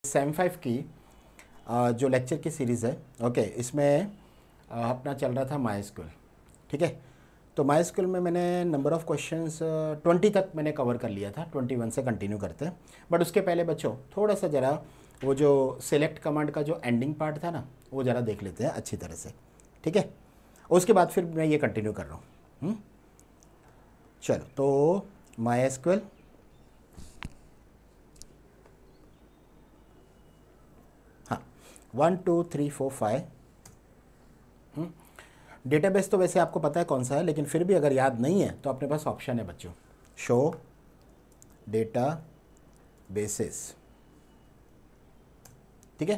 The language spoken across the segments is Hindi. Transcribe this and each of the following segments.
सेम 5 की जो लेक्चर की सीरीज़ है, ओके, इसमें अपना चल रहा था माइस्क्यूएल, ठीक है। तो माइस्क्यूएल में मैंने नंबर ऑफ़ क्वेश्चंस 20 तक मैंने कवर कर लिया था, 21 से कंटिन्यू करते हैं। बट उसके पहले बच्चों थोड़ा सा ज़रा वो जो सेलेक्ट कमांड का जो एंडिंग पार्ट था ना, वो ज़रा देख लेते हैं अच्छी तरह से, ठीक है। उसके बाद फिर मैं ये कंटिन्यू कर रहा हूँ। चलो, तो माइस्क्यूएल, हाँ, 1 2 3 4 5। डेटाबेस तो वैसे आपको पता है कौन सा है, लेकिन फिर भी अगर याद नहीं है तो अपने पास ऑप्शन है बच्चों, शो डेटा बेसिस, ठीक है।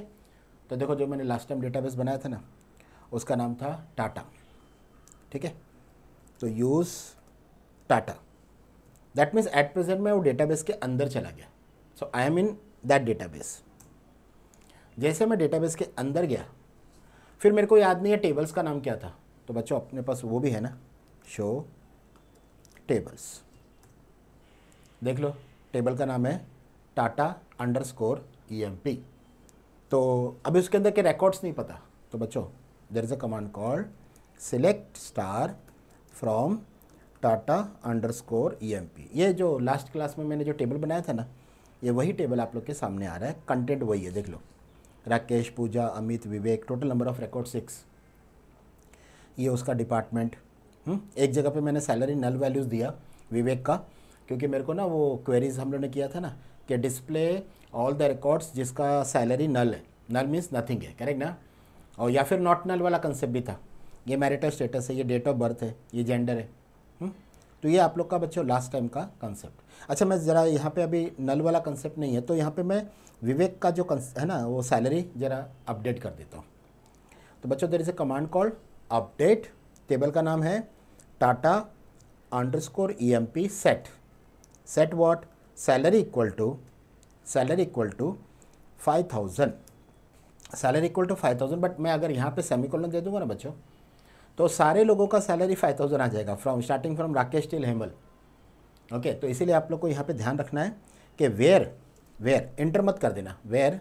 तो देखो, जो मैंने लास्ट टाइम डेटाबेस बनाया था ना, उसका नाम था टाटा, ठीक है। तो use Tata, that means at present में वो डेटाबेस के अंदर चला गया। So I am in that database. जैसे मैं डेटाबेस के अंदर गया, फिर मेरे को याद नहीं है टेबल्स का नाम क्या था, तो बच्चों अपने पास वो भी है ना, शो टेबल्स। देख लो, टेबल का नाम है टाटा_EMP। तो अभी उसके अंदर के रिकॉर्ड्स नहीं पता, तो बच्चों there is a command called select star from टाटा_EMP। ये जो लास्ट क्लास में मैंने जो टेबल बनाया था ना, ये वही टेबल आप लोग के सामने आ रहा है, कंटेंट वही है, देख लो, राकेश, पूजा, अमित, विवेक, टोटल नंबर ऑफ रिकॉर्ड 6। ये उसका डिपार्टमेंट। एक जगह पे मैंने सैलरी नल वैल्यूज़ दिया विवेक का, क्योंकि मेरे को ना वो क्वेरीज हम लोग ने किया था ना कि डिस्प्ले ऑल द रिकॉर्ड्स जिसका सैलरी नल है, नल मीन्स नथिंग है, करेक्ट ना, और या फिर नॉट नल वाला कंसेप्ट भी था। ये मैरिटल स्टेटस है, ये डेट ऑफ बर्थ है, ये जेंडर है। तो ये आप लोग का बच्चों लास्ट टाइम का कंसेप्ट। अच्छा, मैं ज़रा यहाँ पे अभी नल वाला कंसेप्ट नहीं है, तो यहाँ पे मैं विवेक का जो है ना वो सैलरी ज़रा अपडेट कर देता हूँ। तो बच्चों there is a command called update, table का नाम है टाटा_EMP set. Set what? Salary equal to 5000, salary equal to 5000। But मैं अगर यहाँ पे सेमीकोलन दे दूंगा ना बच्चों, तो सारे लोगों का सैलरी 5000 आ जाएगा, from starting from Rakesh till Hemal, okay. तो इसीलिए आप लोग को यहाँ पे ध्यान रखना है कि वेयर इंटर मत कर देना, वेयर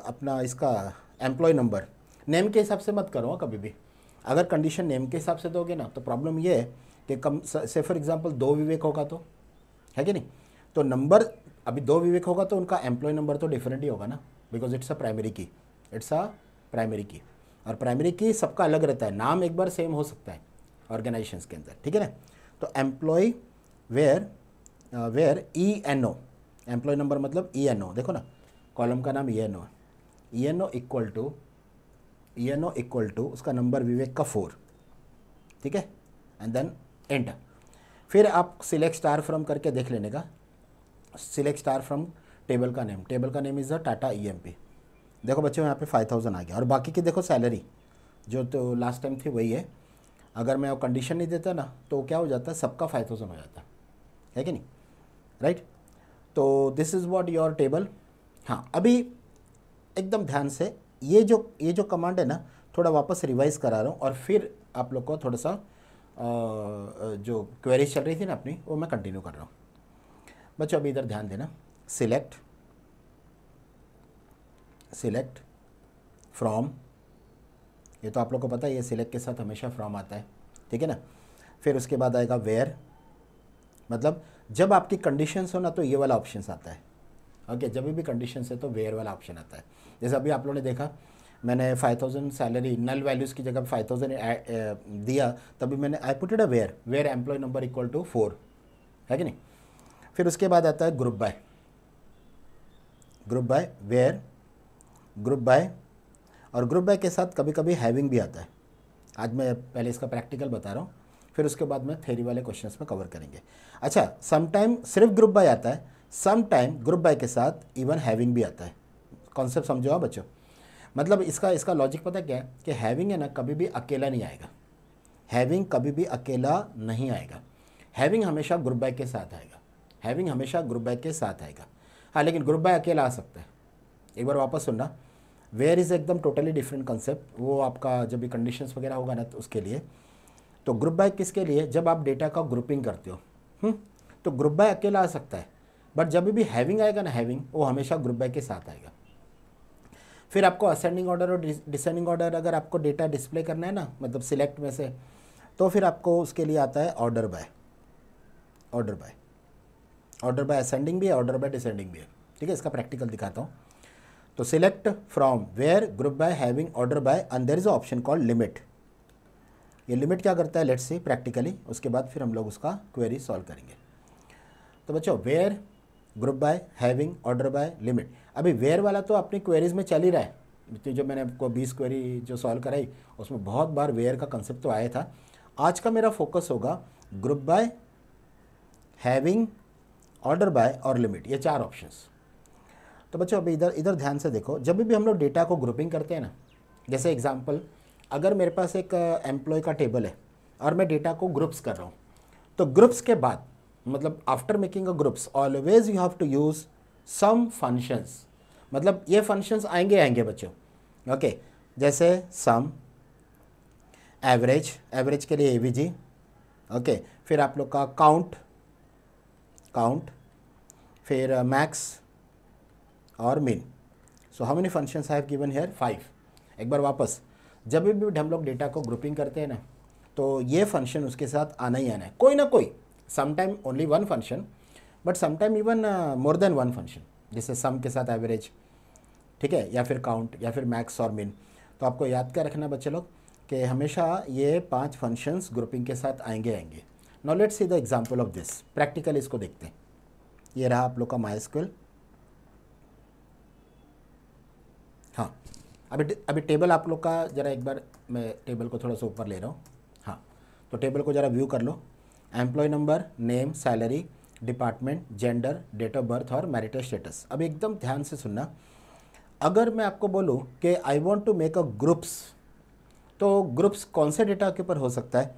अपना इसका एम्प्लॉय नंबर नेम के हिसाब से मत करो कभी भी। अगर कंडीशन नेम के हिसाब से दोगे ना, तो प्रॉब्लम ये है कि कम से फॉर एग्जांपल 2 विवेक होगा, तो है कि नहीं, तो नंबर अभी 2 विवेक होगा तो उनका एम्प्लॉय नंबर तो डिफरेंट ही होगा ना, बिकॉज इट्स अ प्राइमरी की, और प्राइमरी की सबका अलग रहता है, नाम एक बार सेम हो सकता है ऑर्गेनाइजेशंस के अंदर, ठीक है ना। तो employ where ENO, employ number मतलब ENO, देखो ना कॉलम का नाम ENO है, ENO इक्वल टू उसका नंबर विवेक का 4, ठीक है, एंड देन एंटर। फिर आप सिलेक्ट स्टार फ्रॉम करके देख लेने का, सिलेक्ट स्टार फ्रॉम टेबल का नेम इज़ द टाटा_EMP। देखो बच्चों यहाँ पे 5000 आ गया, और बाकी की देखो सैलरी जो तो लास्ट टाइम थी वही है। अगर मैं वो कंडीशन नहीं देता ना, तो क्या हो जाता है, सबका 5000 हो जाता है कि नहीं, राइट। तो this is what your table. हाँ, अभी एकदम ध्यान से ये जो कमांड है ना, थोड़ा वापस रिवाइज करा रहा हूँ, और फिर आप लोग को थोड़ा सा जो क्वेरीज चल रही थी ना अपनी, वो मैं कंटिन्यू कर रहा हूँ। बच्चों अभी इधर ध्यान देना, सिलेक्ट फ्रॉम, ये तो आप लोग को पता है, ये सिलेक्ट के साथ हमेशा फ्रॉम आता है, ठीक है ना। फिर उसके बाद आएगा वेयर, मतलब जब आपकी कंडीशंस हो ना तो ये वाला ऑप्शन आता है, ओके। जब भी कंडीशंस है तो वेयर वाला ऑप्शन आता है। जैसे अभी आप लोगों ने देखा, मैंने 5000 सैलरी नल वैल्यूज़ की जगह 5000 दिया, तभी मैंने I put it a where employ number equal to 4, है कि नहीं। फिर उसके बाद आता है group by, where group by, और ग्रुप बाय के साथ कभी कभी हैविंग भी आता है। आज मैं पहले इसका प्रैक्टिकल बता रहा हूँ, फिर उसके बाद में थ्योरी वाले क्वेश्चंस में कवर करेंगे। अच्छा, सम टाइम सिर्फ ग्रुप बाय आता है, सम टाइम ग्रुप बाय के साथ इवन हैविंग भी आता है। कॉन्सेप्ट समझो आप बच्चों, मतलब इसका लॉजिक पता क्या है कि हैविंग है ना कभी भी अकेला नहीं आएगा, हैविंग कभी भी अकेला नहीं आएगा, हैविंग हमेशा ग्रुप बाय के साथ आएगा, हाँ, लेकिन ग्रुप बाय अकेला आ सकता है। एक बार वापस सुनना, वेयर इज़ एकदम टोटली डिफरेंट कंसेप्ट, वो आपका जब भी कंडीशंस वगैरह होगा ना तो उसके लिए। तो ग्रुप बाय किसके लिए? जब आप डेटा का ग्रुपिंग करते हो, तो ग्रुप बाय अकेला आ सकता है, बट जब भी हैविंग आएगा ना, हैविंग वो हमेशा ग्रुप बाय के साथ आएगा। फिर आपको असेंडिंग ऑर्डर और डिसेंडिंग ऑर्डर अगर आपको डेटा डिस्प्ले करना है ना, मतलब सिलेक्ट में से, तो फिर आपको उसके लिए आता है order by. Order by ascending भी है, ऑर्डर बाय डिसेंडिंग भी है। ठीक है, इसका प्रैक्टिकल दिखाता हूँ। तो select from where group by having order by and there is a option called limit. ये लिमिट क्या करता है, लेट्स सी प्रैक्टिकली, उसके बाद फिर हम लोग उसका क्वेरी सॉल्व करेंगे। तो बच्चों where group by having order by limit, अभी वेयर वाला तो अपनी क्वेरीज में चल ही रहा है। तो जो मैंने आपको 20 क्वेरी जो सॉल्व कराई उसमें बहुत बार वेयर का कंसेप्ट तो आया था। आज का मेरा फोकस होगा group by, having, order bye और लिमिट, ये 4 ऑप्शंस। तो बच्चों अभी इधर ध्यान से देखो, जब भी हम लोग डेटा को ग्रुपिंग करते हैं ना, जैसे एग्जांपल अगर मेरे पास एक एम्प्लॉय का टेबल है और मैं डेटा को ग्रुप्स कर रहा हूँ, तो ग्रुप्स के बाद मतलब after making a groups always you have to use some functions, मतलब ये फंक्शंस आएंगे बच्चों। ओके, जैसे सम, एवरेज के लिए एवीजी। ओके, फिर आप लोग का काउंट, फिर मैक्स और मिन। So how many functions I have given here, 5। एक बार वापस, जब भी हम लोग डेटा को ग्रुपिंग करते हैं ना, तो ये फंक्शन उसके साथ आना ही आना है, कोई ना कोई, sometime only 1 function but sometime even more than 1 function, जैसे सम के साथ एवरेज, ठीक है, या फिर काउंट या फिर मैक्स और मिन। तो आपको याद क्या रखना बच्चे लोग कि हमेशा ये 5 फंक्शंस ग्रुपिंग के साथ आएंगे। Now let's see the example of this, practical इसको देखते हैं। ये रहा आप लोग का MySQL। हाँ, अभी टेबल आप लोग का जरा एक बार मैं टेबल को थोड़ा सा ऊपर ले रहा हूँ। हाँ, तो टेबल को जरा व्यू कर लो। Employee number, name, salary, department, gender, date of birth और मैरिटल स्टेटस। अब एकदम ध्यान से सुनना, अगर मैं आपको बोलूँ कि I want to make a groups, तो ग्रुप्स कौन से डेटा के ऊपर हो सकता है?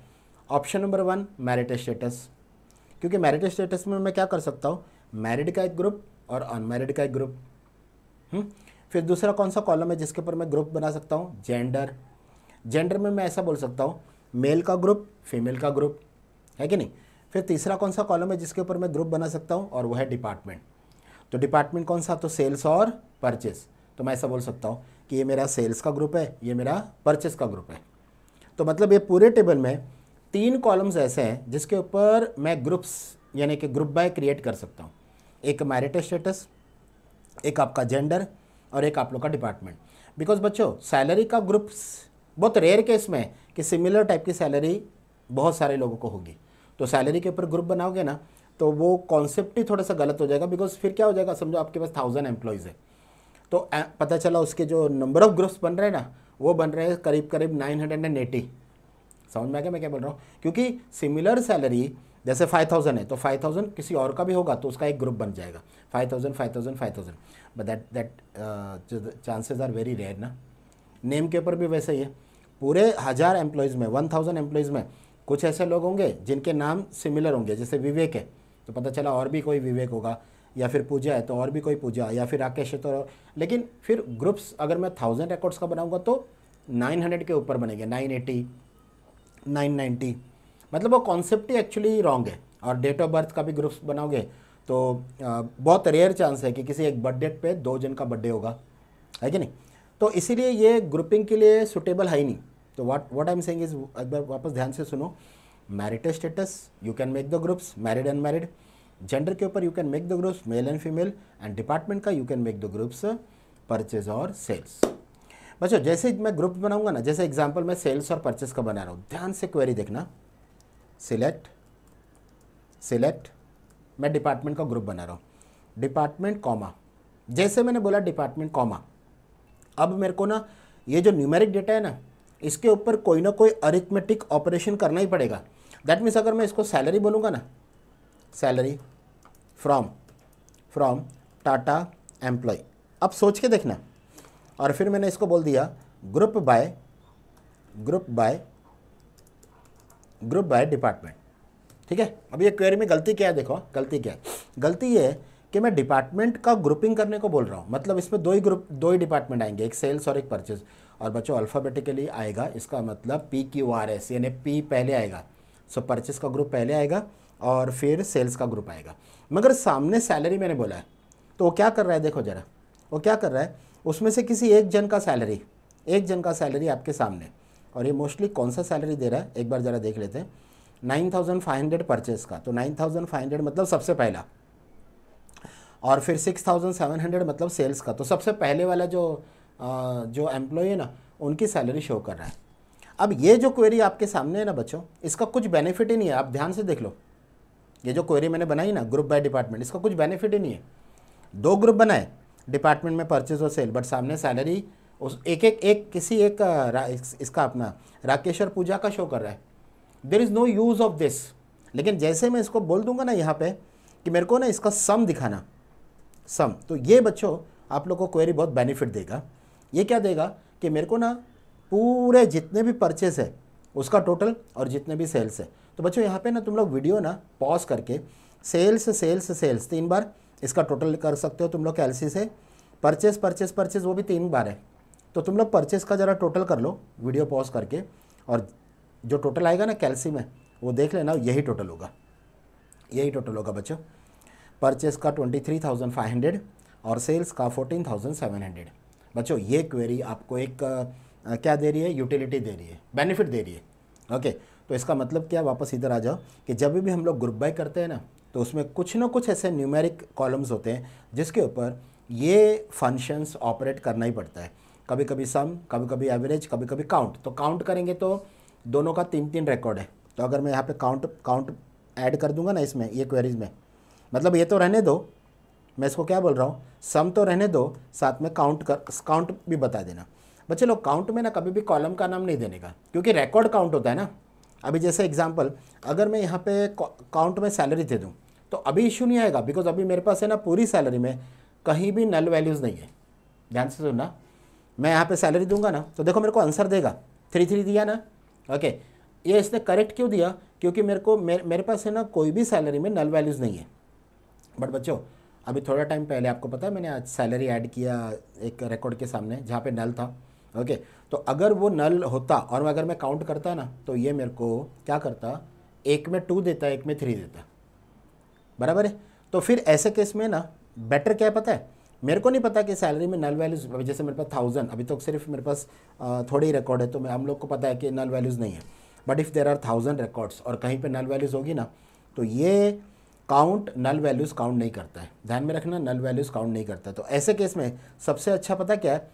ऑप्शन नंबर 1 मैरिटल स्टेटस, क्योंकि मैरिटल स्टेटस में मैं क्या कर सकता हूँ, मैरिड का एक ग्रुप और अनमैरिड का एक ग्रुप। फिर दूसरा कौन सा कॉलम है जिसके ऊपर मैं ग्रुप बना सकता हूँ? जेंडर में मैं ऐसा बोल सकता हूँ, मेल का ग्रुप, फीमेल का ग्रुप, है कि नहीं। फिर तीसरा कौन सा कॉलम है जिसके ऊपर मैं ग्रुप बना सकता हूँ, और वो है डिपार्टमेंट। तो डिपार्टमेंट कौन सा? तो सेल्स और परचेस। तो मैं ऐसा बोल सकता हूँ कि ये मेरा सेल्स का ग्रुप है, ये मेरा परचेस का ग्रुप है। तो मतलब ये पूरे टेबल में 3 कॉलम्स ऐसे हैं जिसके ऊपर मैं ग्रुप्स यानी कि ग्रुप बाय क्रिएट कर सकता हूँ। एक मैरिटल स्टेटस, एक आपका जेंडर और एक आप लोग का डिपार्टमेंट। बिकॉज बच्चों सैलरी का ग्रुप्स बहुत रेयर केस में है कि सिमिलर टाइप की सैलरी बहुत सारे लोगों को होगी। तो सैलरी के ऊपर ग्रुप बनाओगे ना तो वो कॉन्सेप्ट ही थोड़ा सा गलत हो जाएगा। बिकॉज फिर क्या हो जाएगा, समझो आपके पास 1000 एम्प्लॉयज़ है, तो पता चला उसके जो नंबर ऑफ ग्रुप्स बन रहे हैं ना वो बन रहे हैं करीब करीब 980। समझ में आ गया मैं क्या बोल रहा हूँ? क्योंकि सिमिलर सैलरी जैसे 5000 है तो 5000 किसी और का भी होगा तो उसका एक ग्रुप बन जाएगा 5000 5000 5000, but that chances are very rare ना। नेम के ऊपर भी वैसे ही है, पूरे 1000 एम्प्लॉयज़ में 1000 एम्प्लॉयज़ में कुछ ऐसे लोग होंगे जिनके नाम सिमिलर होंगे। जैसे विवेक है तो पता चला और भी कोई विवेक होगा, या फिर पूजा है तो और भी कोई पूजा, या फिर राकेश है तो। लेकिन फिर ग्रुप्स अगर मैं 1000 रिकॉर्ड्स का बनाऊंगा तो 900 के ऊपर बनेंगे, 980 990, मतलब वो कॉन्सेप्ट ही एक्चुअली रॉन्ग है। और डेट ऑफ बर्थ का भी ग्रुप्स बनाओगे तो बहुत रेयर चांस है कि किसी एक बर्थडे पे 2 जन का बर्थडे होगा, है कि नहीं। तो इसीलिए ये ग्रुपिंग के लिए सुटेबल है ही नहीं। तो what I am saying is, एक बार वापस ध्यान से सुनो, marital status you can make the groups married unmarried, gender के ऊपर you can make the groups male and female, and department का you can make the groups purchase और सेल्स। बच्चों जैसे मैं ग्रुप बनाऊंगा ना, जैसे एग्जांपल मैं सेल्स और परचेस का बना रहा हूँ, ध्यान से क्वेरी देखना। सिलेक्ट मैं डिपार्टमेंट का ग्रुप बना रहा हूँ, डिपार्टमेंट कॉमा, जैसे मैंने बोला डिपार्टमेंट कॉमा, अब मेरे को ना ये जो न्यूमेरिक डेटा है ना इसके ऊपर कोई ना कोई अरिथमेटिक ऑपरेशन करना ही पड़ेगा। दैट मीन्स अगर मैं इसको सैलरी बोलूँगा ना, सैलरी फ्रॉम टाटा एम्प्लॉय, अब सोच के देखना, और फिर मैंने इसको बोल दिया ग्रुप बाय डिपार्टमेंट। ठीक है, अब ये क्वेरी में गलती क्या है, देखो गलती क्या है। गलती ये है कि मैं डिपार्टमेंट का ग्रुपिंग करने को बोल रहा हूँ, मतलब इसमें दो ही डिपार्टमेंट आएंगे, एक सेल्स और एक परचेज। और बच्चों अल्फ़ाबेटिकली आएगा, इसका मतलब PQRS यानी P पहले आएगा, सो परचेज का ग्रुप पहले आएगा और फिर सेल्स का ग्रुप आएगा। मगर सामने सैलरी मैंने बोला है, तो वो क्या कर रहा है, देखो ज़रा वो क्या कर रहा है, उसमें से किसी एक जन का सैलरी आपके सामने, और ये मोस्टली कौन सा सैलरी दे रहा है एक बार ज़रा देख लेते हैं। 9,500 परचेस का, तो 9,500 मतलब सबसे पहला, और फिर 6,700 मतलब सेल्स का, तो सबसे पहले वाला जो एम्प्लॉय है ना उनकी सैलरी शो कर रहा है। अब ये जो क्वेरी आपके सामने है ना बच्चों, इसका कुछ बेनिफिट ही नहीं है, आप ध्यान से देख लो। ये जो क्वेरी मैंने बनाई ना ग्रुप बाय डिपार्टमेंट, इसका कुछ बेनिफिट ही नहीं है। 2 ग्रुप बनाए डिपार्टमेंट में, परचेज और सेल, बट सामने सैलरी उस किसी एक इसका अपना राकेश और पूजा का शो कर रहा है। There is no use of this. लेकिन जैसे मैं इसको बोल दूंगा ना यहाँ पे कि मेरे को ना इसका सम दिखाना, सम, तो ये बच्चों आप लोग को क्वेरी बहुत बेनिफिट देगा। ये क्या देगा कि मेरे को ना पूरे जितने भी परचेस है उसका टोटल और जितने भी सेल्स है। तो बच्चों यहाँ पे ना तुम लोग वीडियो ना पॉज करके सेल्स 3 बार इसका टोटल कर सकते हो तुम लोग कैलसी से। परचेस वो भी 3 बार है, तो तुम लोग परचेस का ज़रा टोटल कर लो वीडियो पॉज करके, और जो टोटल आएगा ना कैलसी में वो देख लेना, यही टोटल होगा बच्चों। परचेस का 23,500 और सेल्स का 14,700। बच्चों ये क्वेरी आपको एक क्या दे रही है, यूटिलिटी दे रही है, बेनिफिट दे रही है। ओके, तो इसका मतलब क्या, वापस इधर आ जाओ कि जब भी हम लोग ग्रुप बाय करते हैं ना तो उसमें कुछ ना कुछ ऐसे न्यूमेरिक कॉलम्स होते हैं जिसके ऊपर ये फंक्शंस ऑपरेट करना ही पड़ता है। कभी कभी सम, कभी कभी एवरेज, कभी कभी काउंट। तो काउंट करेंगे तो दोनों का 3 रिकॉर्ड है। तो अगर मैं यहाँ पे काउंट ऐड कर दूंगा ना इसमें, ये क्वेरीज में, मतलब ये तो रहने दो, मैं इसको क्या बोल रहा हूँ, सम तो रहने दो, साथ में काउंट भी बता देना। बच्चे लोग काउंट में ना कभी भी कॉलम का नाम नहीं देने का, क्योंकि रिकॉर्ड काउंट होता है ना। अभी जैसे एग्जांपल, अगर मैं यहाँ पे काउंट में सैलरी दे दूँ तो अभी इशू नहीं आएगा, बिकॉज अभी मेरे पास है ना पूरी सैलरी में कहीं भी नल वैल्यूज़ नहीं है। ध्यान से सुनना, मैं यहाँ पे सैलरी दूंगा ना तो देखो मेरे को आंसर देगा 3 दिया ना। ओके, ये इसने करेक्ट क्यों दिया, क्योंकि मेरे पास है ना कोई भी सैलरी में नल वैल्यूज़ नहीं है। बट बच्चों अभी थोड़ा टाइम पहले आपको पता है मैंने आज सैलरी ऐड किया एक रिकॉर्ड के सामने जहाँ पे नल था। ओके, तो अगर वो नल होता और अगर मैं काउंट करता ना तो ये मेरे को क्या करता, एक में 2 देता, एक में 3 देता, बराबर है। तो फिर ऐसे केस में ना बेटर क्या है पता है, मेरे को नहीं पता कि सैलरी में नल वैल्यूज़, जैसे मेरे पास 1000, अभी तो सिर्फ मेरे पास थोड़े ही रिकॉर्ड है, तो हम लोग को पता है कि नल वैल्यूज़ नहीं है। But if there are 1000 records और कहीं पे नल वैल्यूज़ होगी ना, तो ये काउंट नल वैल्यूज़ काउंट नहीं करता है। ध्यान में रखना, नल वैल्यूज़ काउंट नहीं करता। तो ऐसे केस में सबसे अच्छा पता क्या है,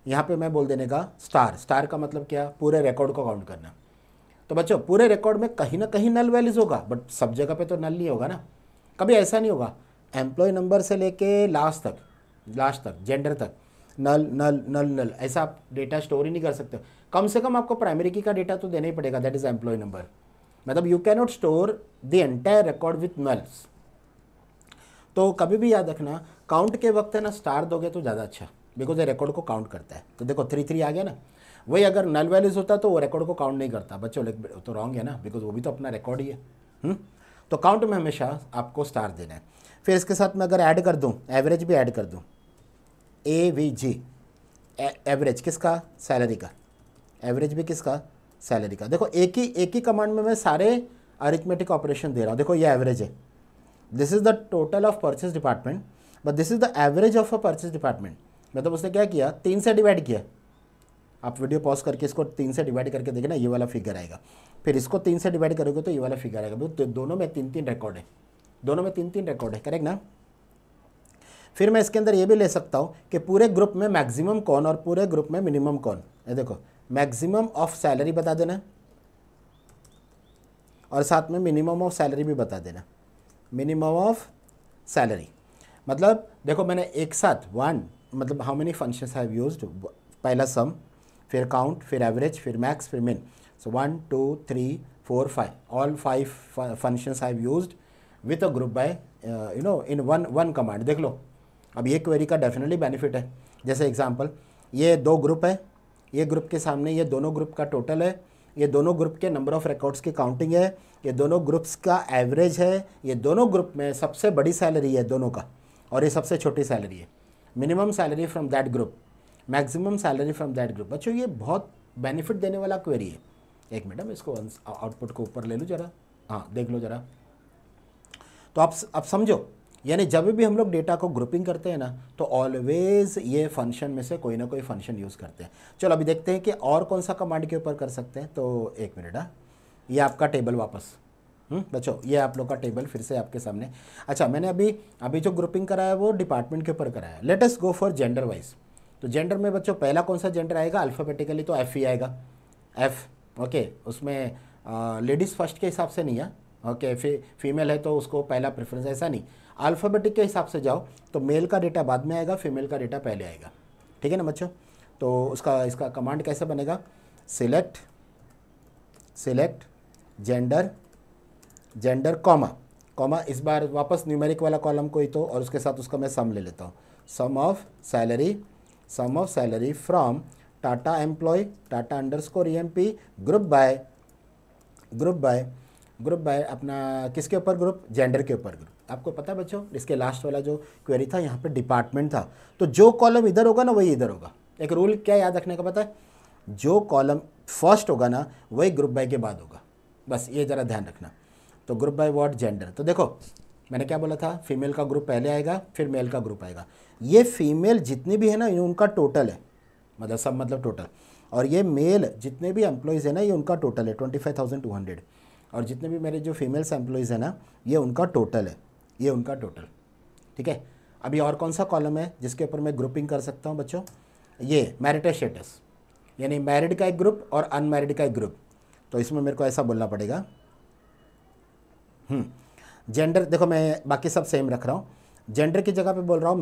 यहाँ पे मैं बोल देने का स्टार का मतलब क्या, पूरे रिकॉर्ड को काउंट करना। तो बच्चों पूरे रिकॉर्ड में कहीं ना कहीं नल वैल्यूज़ होगा, बट सब जगह पे तो नल नहीं होगा ना। कभी ऐसा नहीं होगा एम्प्लॉय नंबर से लेके लास्ट तक जेंडर तक नल नल नल नल, ऐसा आप डेटा स्टोर ही नहीं कर सकते। कम से कम आपको प्राइमरी की का डेटा तो देना ही पड़ेगा, दैट इज़ एम्प्लॉय नंबर। मतलब you can not store the entire record with nulls. तो कभी भी याद रखना, काउंट के वक्त है ना स्टार दोगे तो ज़्यादा अच्छा, बिकॉज ये रिकॉर्ड को काउंट करता है। तो देखो 3 आ गया ना, वही अगर नल वैल्यूज होता तो वो रिकॉर्ड को काउंट नहीं करता। बच्चों तो रॉन्ग है ना, बिकॉज वो भी तो अपना रिकॉर्ड ही है। तो काउंट में हमेशा आपको स्टार देना है। फिर इसके साथ में अगर ऐड कर दूँ, एवरेज भी ऐड कर दूँ, AVG, एवरेज किसका, सैलरी का, एवरेज भी किसका, सैलरी का। देखो एक ही कमांड में मैं सारे अरिथमेटिक ऑपरेशन दे रहा हूँ। देखो ये एवरेज है, this is the total of purchase department, but this is the average of a purchase department. मतलब उसने क्या किया, 3 से डिवाइड किया। आप वीडियो पॉज करके इसको 3 से डिवाइड करके देखना, ये वाला फिगर आएगा। फिर इसको 3 से डिवाइड करोगे तो ये वाला फिगर आएगा। तो दोनों में 3 रिकॉर्ड है, दोनों में 3 रिकॉर्ड है, करेक्ट ना। फिर मैं इसके अंदर ये भी ले सकता हूँ कि पूरे ग्रुप में मैक्सिमम कौन और पूरे ग्रुप में मिनिमम कौन। ये देखो मैक्सिमम ऑफ सैलरी बता देना और साथ में मिनिमम ऑफ सैलरी भी बता देना, मिनिमम ऑफ सैलरी। मतलब देखो मैंने एक साथ मतलब how many functions have used, पहला सम, फिर काउंट, फिर एवरेज, फिर मैक्स, फिर मिन। सो 1 2 3 4 5 all 5 functions have used with a group by in one command. देख लो, अब ये क्वेरी का डेफिनेटली बेनिफिट है। जैसे एग्जांपल, ये 2 ग्रुप है, ये ग्रुप के सामने ये दोनों ग्रुप का टोटल है, ये दोनों ग्रुप के नंबर ऑफ रिकॉर्ड्स की काउंटिंग है, ये दोनों ग्रुप्स का एवरेज है, ये दोनों ग्रुप में सबसे बड़ी सैलरी है दोनों का और ये सबसे छोटी सैलरी है, minimum salary from that group, maximum salary from that group. बच्चों ये बहुत बेनिफिट देने वाला क्वेरी है। एक मिनट मैं इसको आउटपुट को ऊपर ले लूँ ज़रा, हाँ देख लो ज़रा। तो आप समझो यानी जब भी हम लोग डेटा को ग्रुपिंग करते हैं ना तो ऑलवेज ये फंक्शन में से कोई ना कोई फंक्शन यूज़ करते हैं। चलो अभी देखते हैं कि और कौन सा कमांड के ऊपर कर सकते हैं। तो एक मिनट, ये आपका टेबल वापस बच्चों, ये आप लोग का टेबल फिर से आपके सामने। अच्छा, मैंने अभी जो ग्रुपिंग कराया है वो डिपार्टमेंट के ऊपर कराया है। Let us go for gender wise. तो जेंडर में बच्चों पहला कौन सा जेंडर आएगा अल्फ़ाबेटिकली, तो एफ ही आएगा, एफ। ओके, उसमें लेडीज़ फर्स्ट के हिसाब से नहीं है। ओके, फीमेल है तो उसको पहला प्रेफरेंस, ऐसा नहीं। अल्फ़ाबेटिक के हिसाब से जाओ तो मेल का डेटा बाद में आएगा, फीमेल का डेटा पहले आएगा। ठीक है ना बच्चों। तो इसका कमांड कैसे बनेगा, सिलेक्ट जेंडर कॉमा इस बार वापस न्यूमेरिक वाला कॉलम कोई तो, और उसके साथ उसका मैं सम ले लेता हूँ। Sum of salary from Tata employee Tata underscore EMP group by अपना किसके ऊपर ग्रुप, जेंडर के ऊपर ग्रुप। आपको पता है बच्चों, इसके लास्ट वाला जो क्वेरी था यहाँ पे डिपार्टमेंट था, तो जो कॉलम इधर होगा ना वही इधर होगा। एक रूल क्या याद रखने का पता है, जो कॉलम फर्स्ट होगा ना वही ग्रुप बाय के बाद होगा, बस ये ज़रा ध्यान रखना। तो ग्रुप बाय व्हाट, जेंडर। तो देखो मैंने क्या बोला था, फीमेल का ग्रुप पहले आएगा फिर मेल का ग्रुप आएगा। ये फीमेल जितनी भी है ना ये उनका टोटल है, मतलब सब मतलब टोटल, और ये मेल जितने भी एम्प्लॉयज़ है ना ये उनका टोटल है 25,200, और जितने भी मेरे जो फीमेल्स एम्प्लॉयज़ है ना ये उनका टोटल है, ये उनका टोटल। ठीक है, अभी और कौन सा कॉलम है जिसके ऊपर मैं ग्रुपिंग कर सकता हूँ बच्चों, ये मैरिटल स्टेटस, यानी मैरिड का एक ग्रुप और अनमैरिड का एक ग्रुप। तो इसमें मेरे को ऐसा बोलना पड़ेगा, जेंडर देखो मैं बाकी सब सेम रख रहा हूँ, जेंडर की जगह पे बोल रहा हूँ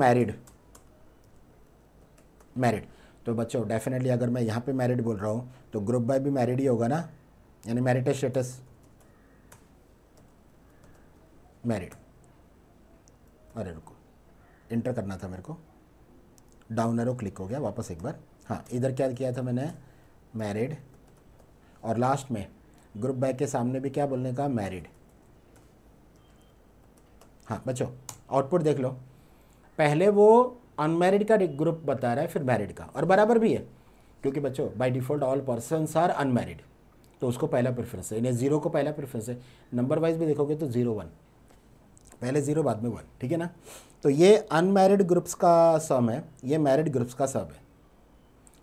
मैरिड। तो बच्चों डेफिनेटली अगर मैं यहाँ पे मैरिड बोल रहा हूँ तो ग्रुप बाय भी मैरिड ही होगा ना, यानी मैरिटल स्टेटस मैरिड। अरे रुको, इंटर करना था मेरे को, डाउन एरो क्लिक हो गया वापस एक बार। हाँ, इधर क्या किया था मैंने, मैरिड, और लास्ट में ग्रुप बाय के सामने भी क्या बोलने का, मैरिड। हाँ बच्चों आउटपुट देख लो, पहले वो अनमैरिड का ग्रुप बता रहा है फिर मैरिड का, और बराबर भी है क्योंकि बच्चों by default all persons are unmarried, तो उसको पहला प्रेफरेंस है, इन्हें 0 को पहला प्रेफरेंस है। नंबर वाइज भी देखोगे तो 0 1, पहले 0 बाद में 1, ठीक है ना। तो ये अनमैरिड ग्रुप्स का सम है, ये मैरिड ग्रुप्स का सम है।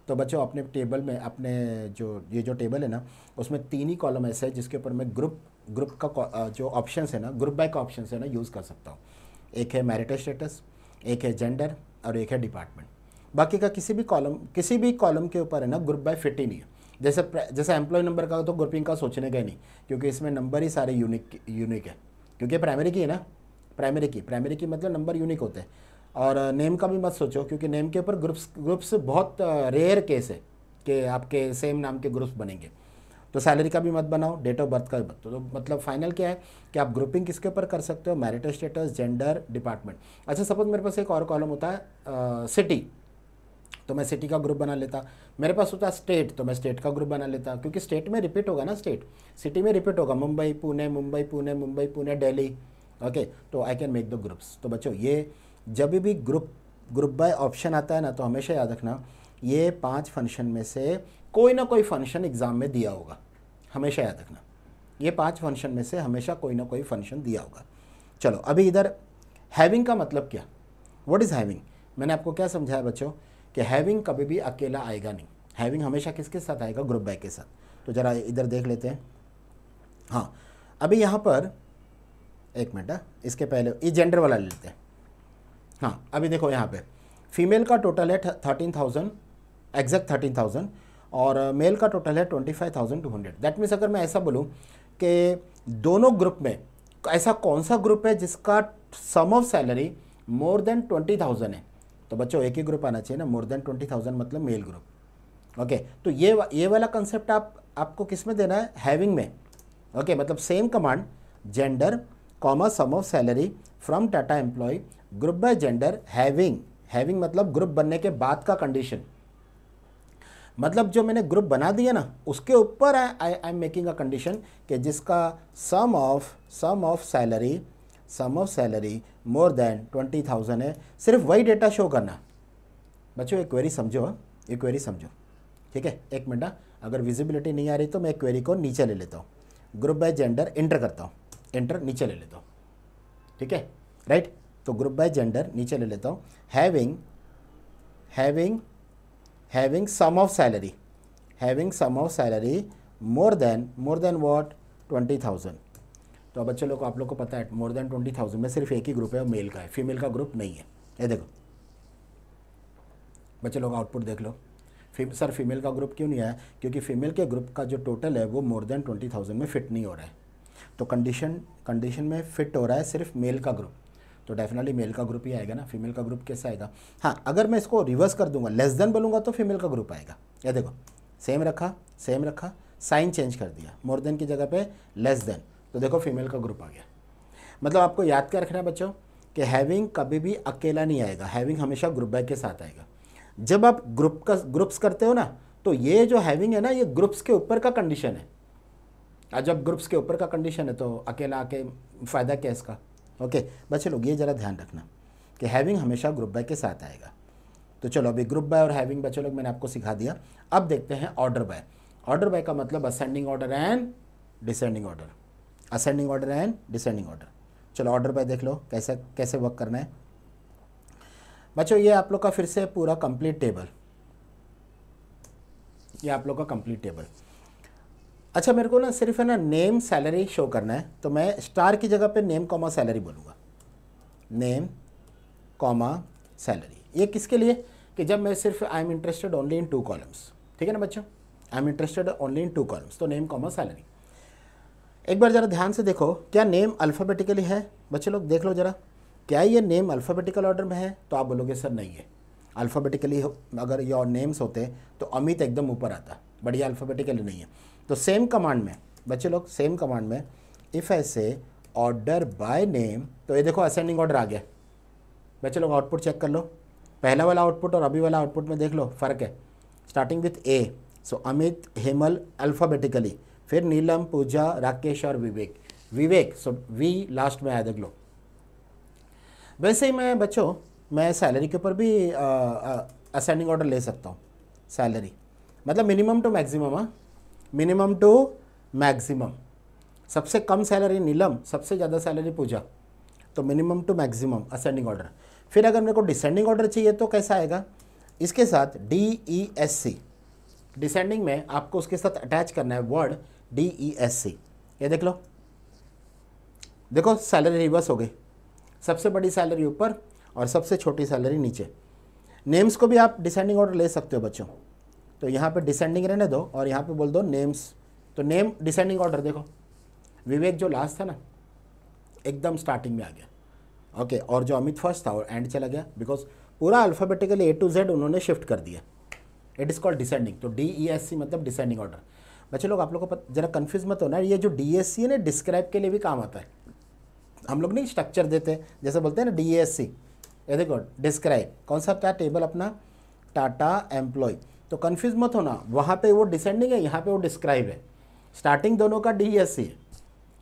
तो बच्चों अपने टेबल में, अपने ये जो टेबल है ना उसमें 3 ही कॉलम ऐसे है जिसके ऊपर मैं ग्रुप का जो ऑप्शंस है ना, ग्रुप बाय का ऑप्शंस है ना यूज़ कर सकता हूँ। एक है मैरिटल स्टेटस, एक है जेंडर, और एक है डिपार्टमेंट। बाकी का किसी भी कॉलम के ऊपर है ना ग्रुप बाय फिट ही नहीं है। जैसे एम्प्लॉय नंबर का तो ग्रुपिंग का सोचने का ही नहीं, क्योंकि इसमें नंबर ही सारे यूनिक है, क्योंकि प्राइमरी की है ना, प्राइमरी की मतलब नंबर यूनिक होते हैं। और नेम का भी मत सोचो, क्योंकि नेम के ऊपर ग्रुप्स बहुत रेयर केस है कि आपके सेम नाम के ग्रुप्स बनेंगे। तो सैलरी का भी मत बनाओ, डेट ऑफ बर्थ का भी मत। तो मतलब फाइनल क्या है कि आप ग्रुपिंग किसके ऊपर कर सकते हो, मैरिटल स्टेटस, जेंडर, डिपार्टमेंट। अच्छा सपोज मेरे पास एक और कॉलम होता है सिटी, तो मैं सिटी का ग्रुप बना लेता। मेरे पास होता है स्टेट, तो मैं स्टेट का ग्रुप बना लेता, क्योंकि स्टेट में रिपीट होगा ना, सिटी में रिपीट होगा, मुंबई पुणे दिल्ली। ओके, तो I can make the groups. तो बच्चों ये जब भी ग्रुप बाय ऑप्शन आता है ना तो हमेशा याद रखना ये 5 फंक्शन में से कोई ना कोई फंक्शन एग्जाम में दिया होगा, हमेशा याद रखना ये 5 फंक्शन में से हमेशा कोई ना कोई फंक्शन दिया होगा। चलो अभी इधर हैविंग का मतलब क्या, व्हाट इज़ हैविंग। मैंने आपको क्या समझाया बच्चों कि हैविंग कभी भी अकेला आएगा नहीं, हैविंग हमेशा किसके साथ आएगा, ग्रुप बाय के साथ। तो ज़रा इधर देख लेते हैं। हाँ अभी यहाँ पर एक मिनट, इसके पहले ये जेंडर वाला ले लेते हैं। हाँ अभी देखो यहाँ पे फीमेल का टोटल है 13,000, एग्जैक्ट 13,000, और मेल का टोटल है 25,200। दैट मीन्स अगर मैं ऐसा बोलूँ कि दोनों ग्रुप में ऐसा कौन सा ग्रुप है जिसका सम ऑफ सैलरी मोर देन 20,000 है, तो बच्चों एक ही ग्रुप आना चाहिए ना, मोर देन 20,000 मतलब मेल ग्रुप। ओके, तो ये वाला कंसेप्ट आपको किस में देना है, हैविंग में। ओके, मतलब same command, gender comma sum of salary from Tata employ group by gender, having मतलब ग्रुप बनने के बाद का कंडीशन, मतलब जो मैंने ग्रुप बना दिया ना उसके ऊपर I am making a condition कि जिसका सम ऑफ सैलरी मोर देन 20,000 है, सिर्फ वही डेटा शो करना। बच्चों एक क्वेरी समझो, ठीक है। एक मिनट, अगर विजिबिलिटी नहीं आ रही तो मैं क्वेरी को नीचे ले लेता हूँ, ग्रुप बाय जेंडर इंटर करता हूँ, इंटर नीचे ले लेता हूँ, ठीक है, राइट। तो ग्रुप बाय जेंडर नीचे ले लेता हूँ, having having having sum of salary, having sum of salary more than what 20,000। तो अब बच्चे लोग को आप लोग को पता है मोर देन 20,000 में सिर्फ एक ही ग्रुप है और मेल का है, फीमेल का ग्रुप नहीं है। ये देखो बच्चे लोग आउटपुट देख लो, सर फीमेल का ग्रुप क्यों नहीं आया, क्योंकि फीमेल के ग्रुप का जो टोटल है वो मोर देन 20,000 में फिट नहीं हो रहा है। तो कंडीशन में फिट हो रहा है सिर्फ मेल का ग्रुप, तो डेफिनेटली मेल का ग्रुप ही आएगा ना, फीमेल का ग्रुप कैसे आएगा। हाँ, अगर मैं इसको रिवर्स कर दूंगा, लेस देन बोलूँगा तो फीमेल का ग्रुप आएगा। ये देखो सेम रखा, साइन चेंज कर दिया, मोर देन की जगह पे लेस देन, तो देखो फीमेल का ग्रुप आ गया। मतलब आपको याद क्या रखना है बच्चों कि हैविंग कभी भी अकेला नहीं आएगा, हैविंग हमेशा ग्रुप बाय के साथ आएगा। जब आप ग्रुप्स करते हो ना, तो ये जो हैविंग है ना, ये ग्रुप्स के ऊपर का कंडीशन है, और जब ग्रुप्स के ऊपर का कंडीशन है तो अकेला आके फ़ायदा क्या इसका। ओके बच्चे लोग ये ज़रा ध्यान रखना कि हैविंग हमेशा ग्रुप बाय के साथ आएगा। तो चलो अभी ग्रुप बाय और हैविंग बच्चे लोग मैंने आपको सिखा दिया। अब देखते हैं ऑर्डर बाय। ऑर्डर बाय का मतलब ascending order and descending order, ascending order and descending order. चलो ऑर्डर बाय देख लो कैसे वर्क करना है बच्चों। ये आप लोग का फिर से पूरा कंप्लीट टेबल, ये आप लोग का कंप्लीट टेबल। अच्छा मेरे को ना सिर्फ है ना नेम सैलरी शो करना है, तो मैं स्टार की जगह पे नेम कॉमा सैलरी बोलूँगा, नेम कॉमा सैलरी। ये किसके लिए कि जब मैं सिर्फ I am interested only in 2 columns, ठीक है ना बच्चों, I am interested only in 2 columns, तो नेम कॉमा सैलरी। एक बार ज़रा ध्यान से देखो, क्या नेम अल्फ़ाबेटिकली है बच्चे लोग, देख लो ज़रा, क्या ये नेम अल्फ़ाबेटिकल ऑर्डर में है। तो आप बोलोगे सर नहीं है, अल्फ़ाबेटिकली अगर योर नेम्स होते तो अमित एकदम ऊपर आता, बट ये अल्फ़ाबेटिकली नहीं है। तो सेम कमांड में बच्चे लोग, सेम कमांड में इफ़ आई से ऑर्डर बाय नेम, तो ये देखो असेंडिंग ऑर्डर आ गया। बच्चे लोग आउटपुट चेक कर लो, पहला वाला आउटपुट और अभी वाला आउटपुट में देख लो फ़र्क है। Starting with A, so Amit, Hemal alphabetically, फिर नीलम, पूजा, राकेश और विवेक, सो वी लास्ट में आया देख लो। वैसे ही मैं बच्चों मैं सैलरी के ऊपर भी असेंडिंग ऑर्डर ले सकता हूँ। सैलरी मतलब minimum to maximum, minimum to maximum, सबसे कम सैलरी नीलम, सबसे ज़्यादा सैलरी पूजा, तो minimum to maximum ascending order. फिर अगर मेरे को डिसेंडिंग ऑर्डर चाहिए तो कैसा आएगा, इसके साथ DESC, डिसेंडिंग में आपको उसके साथ अटैच करना है वर्ड DESC। ये देख लो, देखो सैलरी रिवर्स हो गई, सबसे बड़ी सैलरी ऊपर और सबसे छोटी सैलरी नीचे। नेम्स को भी आप डिसेंडिंग ऑर्डर ले सकते हो बच्चों, तो यहाँ पे डिसेंडिंग रहने दो और यहाँ पे बोल दो नेम्स, तो नेम डिसेंडिंग ऑर्डर देखो, विवेक जो लास्ट था ना एकदम स्टार्टिंग में आ गया। ओके, और जो अमित फर्स्ट था और एंड चला गया, बिकॉज पूरा अल्फ़ाबेटिकली A to Z उन्होंने शिफ्ट कर दिया। इट इज़ कॉल्ड डिसेंडिंग, तो DESC मतलब डिसेंडिंग ऑर्डर। बच्चे लोग आप लोग को जरा कन्फ्यूज मत होना, ये जो DSC है ना डिस्क्राइब के लिए भी काम आता है। हम लोग नहीं स्ट्रक्चर देते, जैसे बोलते हैं ना DASC, ये देखो डिस्क्राइब कौन सा था टेबल अपना, टाटा एम्प्लॉय, तो कन्फ्यूज मत होना, वहाँ पे वो डिसेंडिंग है, यहाँ पे वो डिस्क्राइब है, स्टार्टिंग दोनों का DSC है।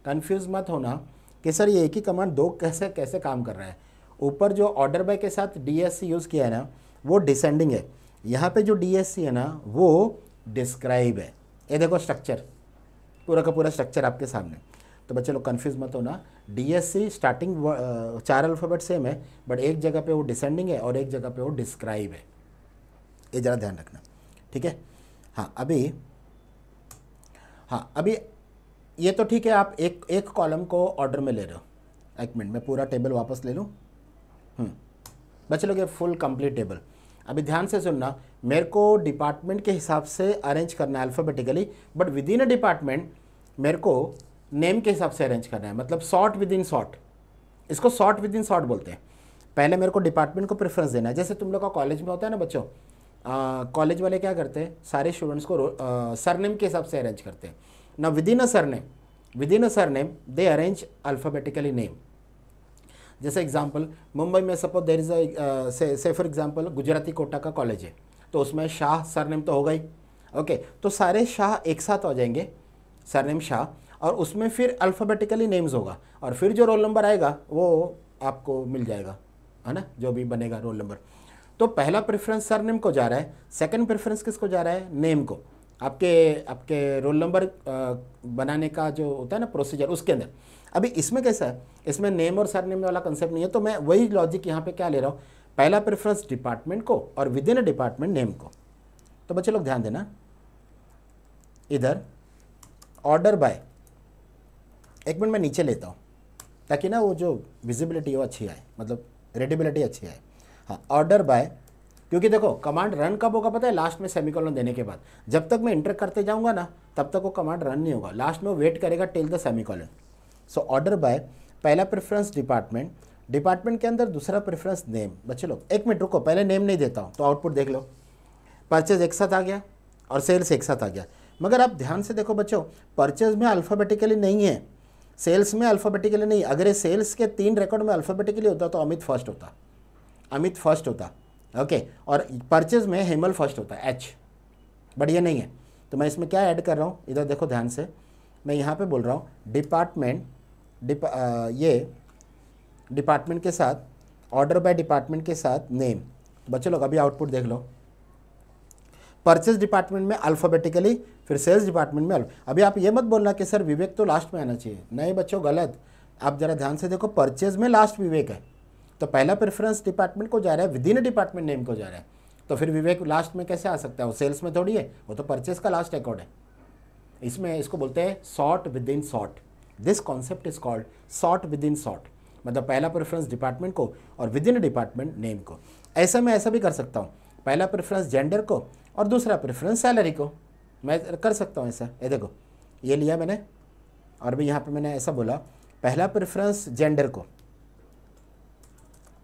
कन्फ्यूज मत होना कि सर ये एक ही कमांड दो कैसे काम कर रहा है। ऊपर जो ऑर्डर बाय के साथ DSC यूज़ किया है ना वो डिसेंडिंग है, यहाँ पे जो DSC है ना वो डिस्क्राइब है। ये देखो स्ट्रक्चर, पूरा का पूरा स्ट्रक्चर आपके सामने। तो बच्चे लोग कन्फ्यूज मत होना, DSC स्टार्टिंग 4 अल्फ़ाबेट सेम है, बट एक जगह पे वो डिसेंडिंग है और एक जगह पे वो डिस्क्राइब है, ये ज़रा ध्यान रखना, ठीक है। हाँ अभी ये तो ठीक है, आप एक कॉलम को ऑर्डर में ले रहे हो। एक मिनट मैं पूरा टेबल वापस ले लूँ। बच्चे लोग ये फुल कंप्लीट टेबल, अभी ध्यान से सुनना, मेरे को डिपार्टमेंट के हिसाब से अरेंज करना है alphabetically, but with in a department मेरे को नेम के हिसाब से अरेंज करना है, मतलब सॉर्ट विद इन सॉर्ट, इसको सॉर्ट विद इन सॉर्ट बोलते हैं। पहले मेरे को डिपार्टमेंट को प्रेफरेंस देना है, जैसे तुम लोग का कॉलेज में होता है ना बच्चों, कॉलेज वाले क्या करते हैं, सारे स्टूडेंट्स को सरनेम के हिसाब से अरेंज करते हैं ना, with in a surname they arrange alphabetically name. जैसे एग्जांपल मुंबई में सपोज देयर इज़ से फॉर एग्जांपल गुजराती कोटा का कॉलेज है, तो उसमें शाह सरनेम तो होगा ही। ओके, तो सारे शाह एक साथ हो जाएंगे, सरनेम शाह, और उसमें फिर अल्फ़ाबेटिकली नेम्स होगा, और फिर जो रोल नंबर आएगा वो आपको मिल जाएगा, है ना, जो भी बनेगा रोल नंबर। तो पहला प्रेफरेंस सरनेम को जा रहा है, सेकंड प्रेफरेंस किसको जा रहा है, नेम को। आपके रोल नंबर बनाने का जो होता है ना प्रोसीजर, उसके अंदर अभी इसमें कैसा है, इसमें नेम और सरनेम वाला कंसेप्ट नहीं है, तो मैं वही लॉजिक यहाँ पे क्या ले रहा हूँ, पहला प्रेफरेंस डिपार्टमेंट को और विद इन डिपार्टमेंट नेम को। तो बच्चे लोग ध्यान देना, इधर ऑर्डर बाय, एक मिनट मैं नीचे लेता हूँ ताकि ना वो जो विजिबिलिटी वो अच्छी आए, मतलब रीडेबिलिटी अच्छी आए। हाँ, ऑर्डर बाय, क्योंकि देखो कमांड रन कब होगा पता है, लास्ट में सेमीकोलन देने के बाद। जब तक मैं इंटर करते जाऊंगा ना तब तक वो कमांड रन नहीं होगा, लास्ट में वो वेट करेगा till the semicolon. So order by, पहला प्रेफरेंस डिपार्टमेंट, डिपार्टमेंट के अंदर दूसरा प्रेफरेंस नेम। बच्चे लोग एक मिनट रुको, पहले नेम नहीं देता हूँ तो आउटपुट देख लो, परचेज एक साथ आ गया और सेल्स एक साथ आ गया। मगर आप ध्यान से देखो बच्चों, परचेज में अल्फ़ाबेटिकली नहीं है, सेल्स में अल्फ़ाबेटिकली नहीं। अगर ये सेल्स के 3 रिकॉर्ड में अल्फ़ाबेटिकली होता तो अमित फर्स्ट होता, अमित फर्स्ट होता, ओके। और परचेज में हेमल फर्स्ट होता है, एच, बट ये नहीं है। तो मैं इसमें क्या ऐड कर रहा हूँ, इधर देखो ध्यान से, मैं यहाँ पे बोल रहा हूँ डिपार्टमेंट, ये डिपार्टमेंट के साथ ऑर्डर बाय डिपार्टमेंट के साथ नेम। बच्चे लोग अभी आउटपुट देख लो, परचेज डिपार्टमेंट में अल्फ़ाबेटिकली, फिर सेल्स डिपार्टमेंट में अभी आप ये मत बोलना कि सर विवेक तो लास्ट में आना चाहिए, नहीं बच्चों गलत। आप जरा ध्यान से देखो, परचेज में लास्ट विवेक है तो पहला प्रेफरेंस डिपार्टमेंट को जा रहा है, विद इन डिपार्टमेंट नेम को जा रहा है, तो फिर विवेक लास्ट में कैसे आ सकता है, वो सेल्स में थोड़ी है, वो तो परचेज का लास्ट रिकॉर्ड है। इसमें इसको बोलते हैं sort with in sort, this concept is called sort with in sort, मतलब पहला प्रेफरेंस डिपार्टमेंट को और विद इन डिपार्टमेंट नेम को। ऐसा मैं ऐसा भी कर सकता हूँ, पहला प्रेफरेंस जेंडर को और दूसरा प्रेफरेंस सैलरी को, मैं कर सकता हूँ ऐसा। ये देखो ये लिया मैंने, और भी यहाँ पे मैंने ऐसा बोला पहला प्रेफरेंस जेंडर को,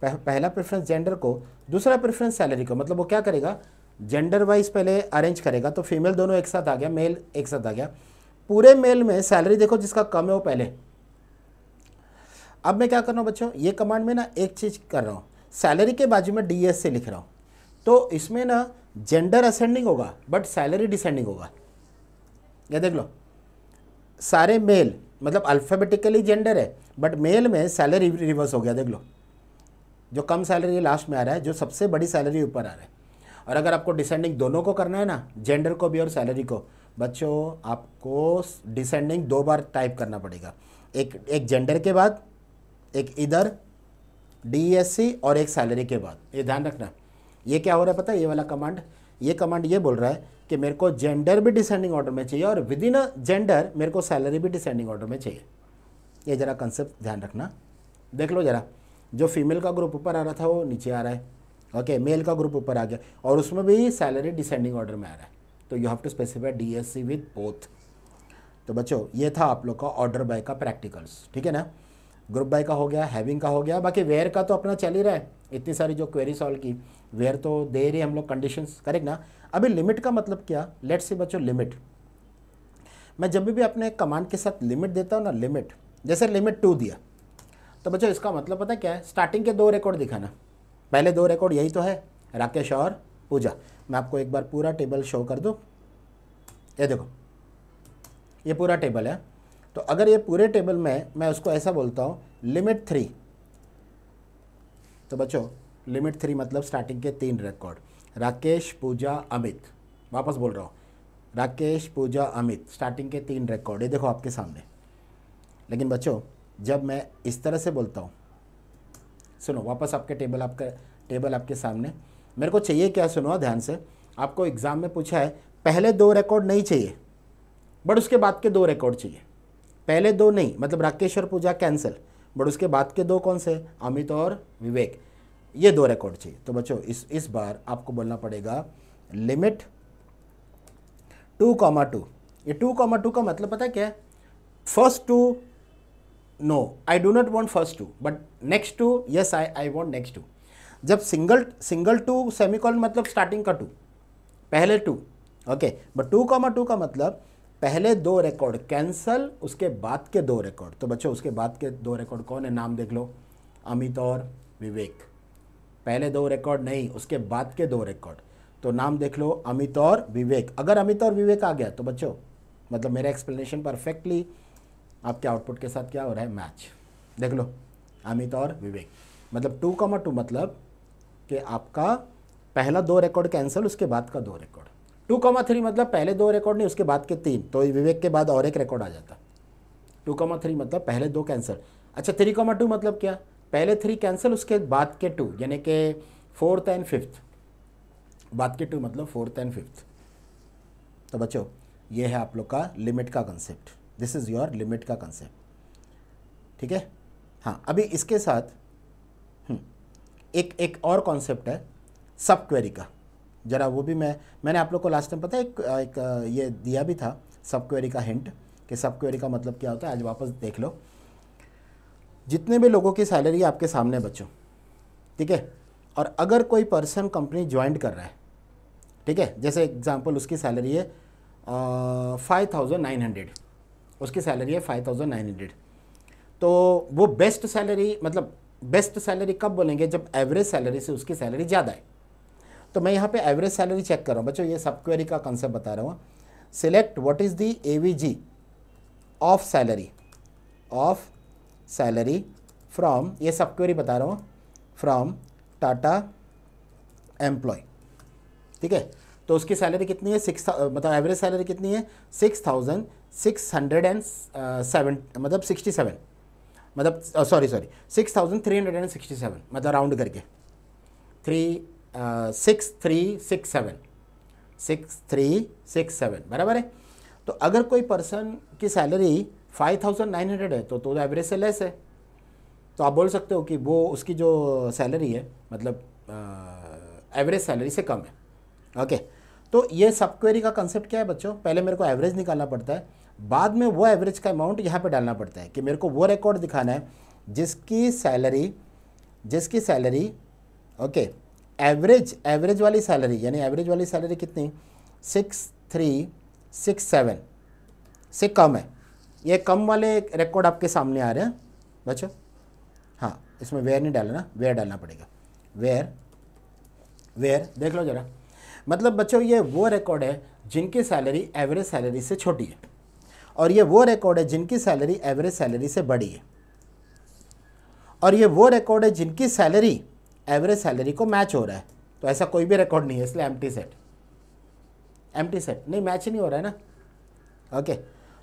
पहला प्रेफरेंस जेंडर को, दूसरा प्रेफरेंस सैलरी को। मतलब वो क्या करेगा, जेंडर वाइज पहले अरेंज करेगा, तो फीमेल दोनों एक साथ आ गया, मेल एक साथ आ गया। पूरे मेल में सैलरी देखो जिसका कम है वो पहले। अब मैं क्या कर रहा हूँ बच्चों, ये कमांड में ना एक चीज़ कर रहा हूँ, सैलरी के बाजू में DS से लिख रहा हूँ, तो इसमें ना जेंडर असेंडिंग होगा बट सैलरी डिसेंडिंग होगा। ये देख लो, सारे मेल मतलब अल्फ़ाबेटिकली जेंडर है बट मेल में सैलरी रिवर्स हो गया। देख लो, जो कम सैलरी लास्ट में आ रहा है, जो सबसे बड़ी सैलरी ऊपर आ रहा है। और अगर आपको डिसेंडिंग दोनों को करना है ना, जेंडर को भी और सैलरी को, बच्चों आपको डिसेंडिंग 2 बार टाइप करना पड़ेगा, एक जेंडर के बाद, एक इधर DSC और एक सैलरी के बाद। ये ध्यान रखना। ये क्या हो रहा है पता है, ये वाला कमांड, ये कमांड ये बोल रहा है कि मेरे को जेंडर भी डिसेंडिंग ऑर्डर में चाहिए और विद इन जेंडर मेरे को सैलरी भी डिसेंडिंग ऑर्डर में चाहिए। ये जरा कंसेप्ट ध्यान रखना। देख लो जरा, जो फीमेल का ग्रुप ऊपर आ रहा था वो नीचे आ रहा है, ओके, मेल का ग्रुप ऊपर आ गया और उसमें भी सैलरी डिसेंडिंग ऑर्डर में आ रहा है। तो you have to specify DSC with both. तो बच्चों ये था आप लोग का ऑर्डर बाय का प्रैक्टिकल्स, ठीक है ना। ग्रुप बाय का हो गया, हैविंग का हो गया, बाकी वेयर का तो अपना चल ही रहा है। इतनी सारी जो क्वेरी सॉल्व की, वेयर तो दे रही हम लोग कंडीशंस, करेक्ट ना। अभी लिमिट का मतलब क्या, लेट्स से बच्चों लिमिट, मैं जब भी अपने कमांड के साथ लिमिट देता हूँ ना, लिमिट जैसे लिमिट 2 दिया, तो बच्चों इसका मतलब पता क्या है, स्टार्टिंग के 2 रिकॉर्ड दिखाना। पहले 2 रिकॉर्ड यही तो है, राकेश और पूजा। मैं आपको एक बार पूरा टेबल शो कर दूँ, ये देखो ये पूरा टेबल है। तो अगर ये पूरे टेबल में मैं उसको ऐसा बोलता हूँ लिमिट 3, तो बच्चों लिमिट 3 मतलब स्टार्टिंग के 3 रिकॉर्ड, राकेश पूजा अमित, वापस बोल रहा हूँ, राकेश पूजा अमित, स्टार्टिंग के 3 रिकॉर्ड, ये देखो आपके सामने। लेकिन बच्चों जब मैं इस तरह से बोलता हूँ, सुनो वापस आपके टेबल आपके सामने, मेरे को चाहिए क्या, सुनो ध्यान से। आपको एग्ज़ाम में पूछा है पहले 2 रिकॉर्ड नहीं चाहिए बट उसके बाद के 2 रिकॉर्ड चाहिए। पहले 2 नहीं, मतलब राकेश और पूजा कैंसिल, बट उसके बाद के 2 कौन से, अमित और विवेक, ये 2 रिकॉर्ड चाहिए। तो बच्चों इस बार आपको बोलना पड़ेगा लिमिट 2,2। ये 2,2 का मतलब पता है क्या है, first 2 no I do not want first 2 but next 2 yes I want next 2। जब सिंगल 2 सेमीकोलन मतलब स्टार्टिंग का 2, पहले 2, ओके, बट 2,2 का मतलब पहले 2 रिकॉर्ड कैंसल, उसके बाद के 2 रिकॉर्ड। तो बच्चों उसके बाद के 2 रिकॉर्ड कौन है, नाम देख लो, अमित और विवेक। पहले 2 रिकॉर्ड नहीं, उसके बाद के 2 रिकॉर्ड, तो नाम देख लो अमित और विवेक। अगर अमित और विवेक आ गया तो बच्चों मतलब मेरा एक्सप्लेनेशन परफेक्टली आपके आउटपुट के साथ क्या हो रहा है, मैच। देख लो अमित और विवेक, मतलब 2,2 मतलब कि आपका पहला 2 रिकॉर्ड कैंसिल, उसके बाद का 2 रिकॉर्ड। 2,3 मतलब पहले 2 रिकॉर्ड नहीं, उसके बाद के 3, तो विवेक के बाद और एक रिकॉर्ड आ जाता। 2,3 मतलब पहले 2 कैंसिल। अच्छा 3,2 मतलब क्या, पहले 3 कैंसिल उसके बाद के 2, यानी कि 4th एंड 5th, बाद के 2 मतलब 4th एंड 5th। तो बच्चों ये है आप लोग का लिमिट का concept, this is your limit का कंसेप्ट, ठीक है। हाँ अभी इसके साथ एक और कॉन्सेप्ट है सब क्वेरी का, ज़रा वो भी मैंने आप लोग को लास्ट टाइम पता है एक ये दिया भी था सब क्वेरी का हिंट, कि सब क्वेरी का मतलब क्या होता है। आज वापस देख लो, जितने भी लोगों की सैलरी आपके सामने बच्चों, ठीक है, और अगर कोई पर्सन कंपनी ज्वाइन कर रहा है, ठीक है, जैसे एग्जांपल उसकी सैलरी है 5,900, उसकी सैलरी है 5,900, तो वो बेस्ट सैलरी, मतलब बेस्ट सैलरी कब बोलेंगे, जब एवरेज सैलरी से उसकी सैलरी ज़्यादा है। तो मैं यहाँ पे एवरेज सैलरी चेक कर रहा हूँ बच्चों, ये सब क्वेरी का कंसेप्ट बता रहा हूँ। Select what is the AVG of salary from, ये सब क्वेरी बता रहा हूँ, फ्रॉम टाटा एम्प्लॉय, ठीक है। तो उसकी सैलरी कितनी है, मतलब एवरेज सैलरी कितनी है 6,607, मतलब 67, मतलब सॉरी 6,367, मतलब राउंड करके 6367 बराबर है। तो अगर कोई पर्सन की सैलरी 5,900 है तो एवरेज से लेस है, तो आप बोल सकते हो कि वो उसकी जो सैलरी है मतलब एवरेज सैलरी से कम है, ओके। तो ये सब क्वेरी का कंसेप्ट क्या है बच्चों, पहले मेरे को एवरेज निकालना पड़ता है, बाद में वो एवरेज का अमाउंट यहाँ पे डालना पड़ता है, कि मेरे को वो रिकॉर्ड दिखाना है जिसकी सैलरी ओके एवरेज वाली सैलरी, यानी एवरेज वाली सैलरी कितनी 6,367 से कम है। ये कम वाले रिकॉर्ड आपके सामने आ रहे हैं बच्चों। हाँ इसमें वेयर नहीं डालना, वेयर डालना पड़ेगा, वेयर देख लो ज़रा। मतलब बच्चों ये वो रिकॉर्ड है जिनकी सैलरी एवरेज सैलरी से छोटी है, और ये वो रिकॉर्ड है जिनकी सैलरी एवरेज सैलरी से बड़ी है, और ये वो रिकॉर्ड है जिनकी सैलरी एवरेज सैलरी को मैच हो रहा है। तो ऐसा कोई भी रिकॉर्ड नहीं है, इसलिए एम्प्टी सेट नहीं, मैच नहीं हो रहा है ना, ओके।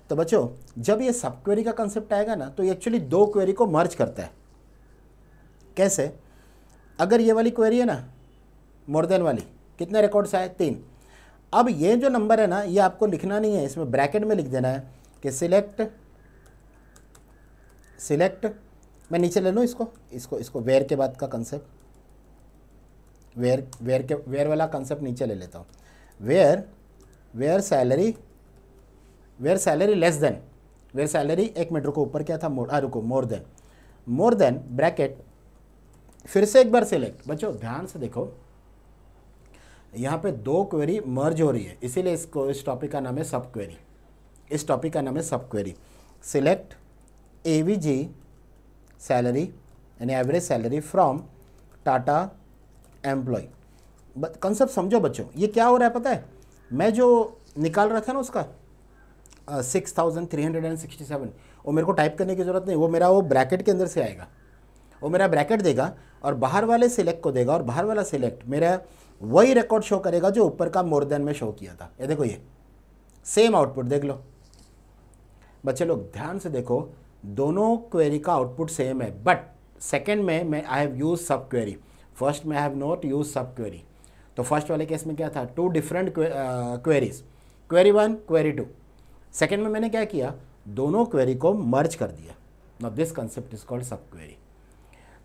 तो बच्चों जब ये सब क्वेरी का कंसेप्ट आएगा ना, तो ये एक्चुअली 2 क्वेरी को मर्ज करता है। कैसे, अगर ये वाली क्वेरी है ना मोर देन वाली, कितने रिकॉर्ड्स आए 3। अब ये जो नंबर है ना, ये आपको लिखना नहीं है, इसमें ब्रैकेट में लिख देना है कि सिलेक्ट मैं नीचे ले लूँ इसको वेयर के बाद का कंसेप्ट, वेयर वाला कंसेप्ट नीचे ले लेता हूँ। Where salary less than, where salary, एक मिनट रुको, ऊपर क्या था, मोर देन ब्रैकेट, फिर से एक बार सिलेक्ट। बच्चों ध्यान से देखो, यहाँ पे 2 क्वेरी मर्ज हो रही है, इसीलिए इस टॉपिक का नाम है sub query. Select AVG salary यानी average salary from Tata employ. Concept समझो बच्चों, ये क्या हो रहा है पता है, मैं जो निकाल रहा था ना उसका 6,367, वो मेरे को टाइप करने की ज़रूरत नहीं, वो मेरा वो ब्रैकेट के अंदर से आएगा, वो मेरा ब्रैकेट देगा और बाहर वाले सिलेक्ट को देगा, और बाहर वाला सिलेक्ट मेरा वही रिकॉर्ड शो करेगा जो ऊपर का मोर देन में शो किया था। ये देखो, ये सेम आउटपुट देख लो बच्चे लोग, ध्यान से देखो, दोनों क्वेरी का आउटपुट सेम है, बट सेकंड में मैं आई हैव यूज सब क्वेरी, फर्स्ट में आई हैव नॉट यूज सब क्वेरी। तो फर्स्ट वाले केस में क्या था, 2 different queries, query 1 query 2। Second में मैंने क्या किया, दोनों क्वेरी को मर्ज कर दिया। Now this concept is called सब क्वेरी।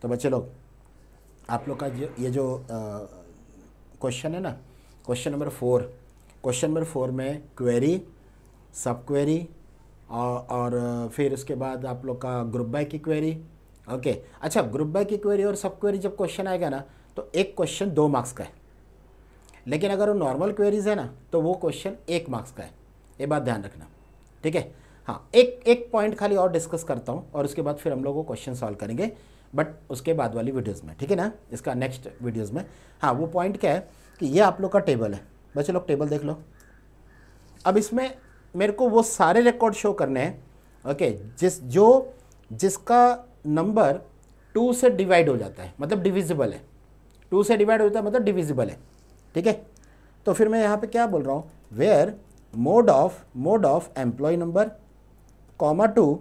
तो बच्चे लोग आप लोग का ये जो क्वेश्चन है ना, क्वेश्चन नंबर 4 में क्वेरी, सब क्वेरी और फिर उसके बाद आप लोग का ग्रुप बाय की क्वेरी, ओके। अच्छा ग्रुप बाय की क्वेरी और सब क्वेरी जब क्वेश्चन आएगा ना, तो एक क्वेश्चन 2 मार्क्स का है, लेकिन अगर वो नॉर्मल क्वेरीज है ना, तो वो क्वेश्चन 1 मार्क्स का है, ये बात ध्यान रखना, ठीक है। हाँ एक पॉइंट खाली और डिस्कस करता हूँ, और उसके बाद फिर हम लोग वो क्वेश्चन सॉल्व करेंगे, बट उसके बाद वाली वीडियोज़ में, ठीक है ना, इसका नेक्स्ट वीडियोज़ में। हाँ वो पॉइंट क्या है कि ये आप लोग का टेबल है बच्चे लोग, टेबल देख लो। अब इसमें मेरे को वो सारे रिकॉर्ड शो करने हैं, ओके, जिसका नंबर 2 से डिवाइड हो जाता है, मतलब डिविजिबल है, 2 से डिवाइड होता है मतलब डिविजिबल है, ठीक है। तो फिर मैं यहाँ पे क्या बोल रहा हूँ, where mode of employ number, comma 2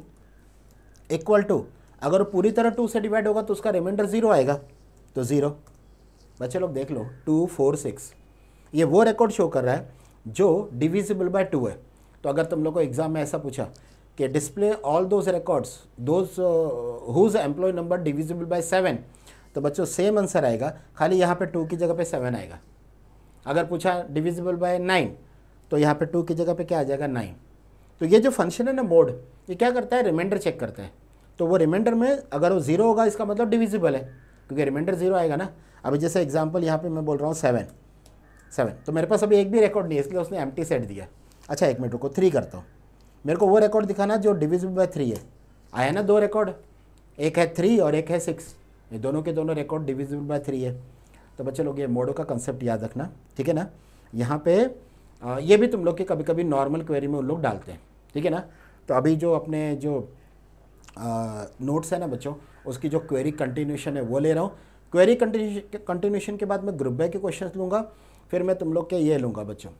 equal to, अगर वो पूरी तरह 2 से डिवाइड होगा तो उसका रिमाइंडर 0 आएगा, तो 0। बच्चे लोग देख लो 2 4 6, ये वो रिकॉर्ड शो कर रहा है जो डिविजिबल बाय 2 है। तो अगर तुम लोग को एग्जाम में ऐसा पूछा कि display all those records those whose employ number divisible by 7, तो बच्चों सेम आंसर आएगा, खाली यहाँ पे 2 की जगह पे 7 आएगा। अगर पूछा डिविजिबल बाय 9, तो यहाँ पे 2 की जगह पे क्या आ जाएगा 9। तो ये जो फंक्शन है ना मोड, ये क्या करता है, रिमाइंडर चेक करता है। तो वो रिमाइंडर में अगर वो 0 होगा इसका मतलब डिविजिबल है, क्योंकि रिमाइंडर 0 आएगा ना। अभी जैसे एग्जांपल यहाँ पे मैं बोल रहा हूँ 7, तो मेरे पास अभी एक भी रिकॉर्ड नहीं है, इसलिए उसने एम्प्टी सेट दिया। अच्छा एक मिनट रुको, 3 करता हूँ। मेरे को वो रिकॉर्ड दिखाना जो डिविजिबल बाय 3 है। आया ना 2 रिकॉर्ड, एक है 3 और एक है 6, ये दोनों के दोनों रिकॉर्ड डिविजिबल बाय 3 है। तो बच्चे लोग ये मोडो का कंसेप्ट याद रखना, ठीक है ना। यहाँ पे ये भी तुम लोग के कभी कभी नॉर्मल क्वेरी में उन लोग डालते हैं, ठीक है ना। तो अभी जो अपने जो नोट्स है ना बच्चों, उसकी जो क्वेरी कंटिन्यूशन है वो ले रहा हूँ। क्वेरी कंटिन्यूशन के बाद मैं ग्रुप बाय के क्वेश्चंस लूँगा, फिर मैं तुम लोग के ये लूँगा बच्चों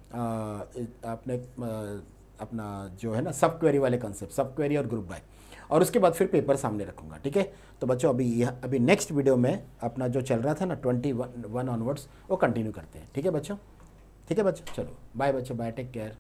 अपना जो है ना सब क्वेरी वाले कंसेप्ट, सब क्वेरी और ग्रुप बाय, और उसके बाद फिर पेपर सामने रखूँगा, ठीक है। तो बच्चों अभी नेक्स्ट वीडियो में अपना जो चल रहा था ना 21 ऑनवर्ड्स वो कंटिन्यू करते हैं, ठीक है बच्चों। ठीक है बच्चों, चलो बाय बच्चों, बाय, टेक केयर।